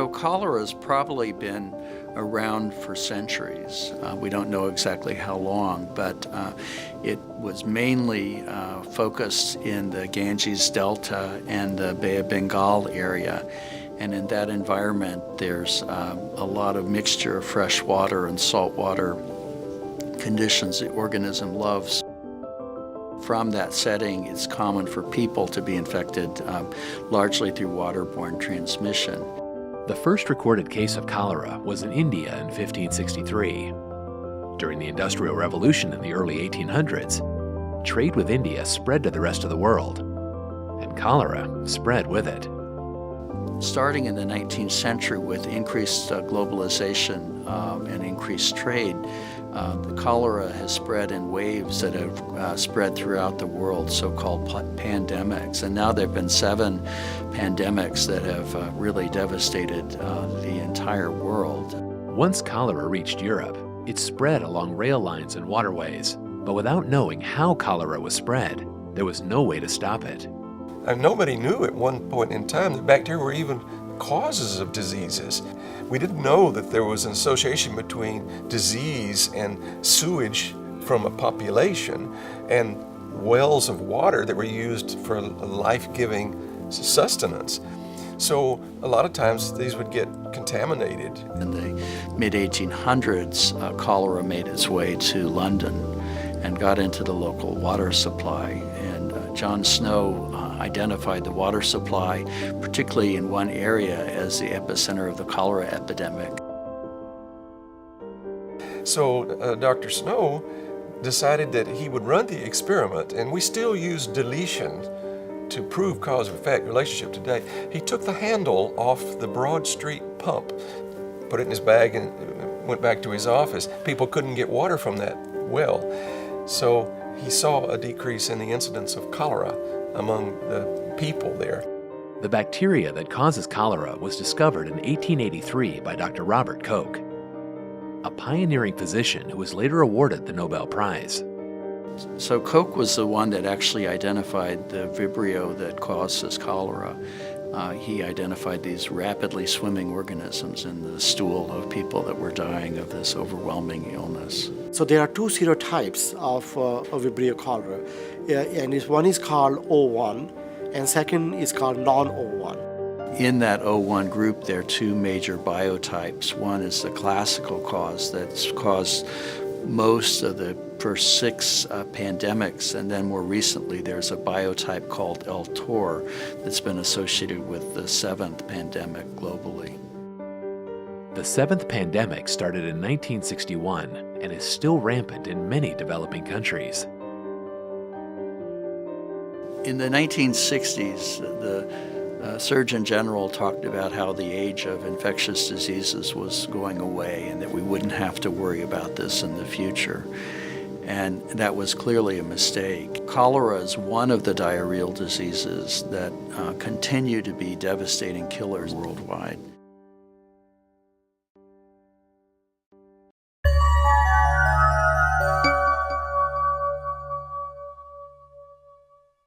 So cholera has probably been around for centuries. We don't know exactly how long, but it was mainly focused in the Ganges Delta and the Bay of Bengal area. And in that environment, there's a lot of mixture of fresh water and salt water conditions the organism loves. From that setting, it's common for people to be infected largely through waterborne transmission. The first recorded case of cholera was in India in 1563. During the Industrial Revolution in the early 1800s, trade with India spread to the rest of the world, and cholera spread with it. Starting in the 19th century with increased globalization and increased trade, the cholera has spread in waves that have spread throughout the world, so-called pandemics. And now there have been 7 pandemics that have really devastated the entire world. Once cholera reached Europe, it spread along rail lines and waterways. But without knowing how cholera was spread, there was no way to stop it. And nobody knew at one point in time that bacteria were even causes of diseases. We didn't know that there was an association between disease and sewage from a population and wells of water that were used for life-giving sustenance. So a lot of times these would get contaminated. In the mid-1800s, cholera made its way to London and got into the local water supply. And John Snow identified the water supply, particularly in one area, as the epicenter of the cholera epidemic. So Dr. Snow decided that he would run the experiment, and we still use deletion to prove cause and effect relationship today. He took the handle off the Broad Street pump, put it in his bag, and went back to his office. People couldn't get water from that well. So he saw a decrease in the incidence of cholera among the people there. The bacteria that causes cholera was discovered in 1883 by Dr. Robert Koch, a pioneering physician who was later awarded the Nobel Prize. So Koch was the one that actually identified the vibrio that causes cholera. He identified these rapidly swimming organisms in the stool of people that were dying of this overwhelming illness. So there are 2 serotypes of Vibrio cholera, and one is called O1, and second is called non-O1. In that O1 group, there are 2 major biotypes. One is the classical cause that's caused most of the first 6 pandemics, and then more recently there's a biotype called L-Tor that's been associated with the 7th pandemic globally. The 7th pandemic started in 1961 and is still rampant in many developing countries. In the 1960s, the Surgeon General talked about how the age of infectious diseases was going away and that we wouldn't have to worry about this in the future. And that was clearly a mistake. Cholera is one of the diarrheal diseases that continue to be devastating killers worldwide.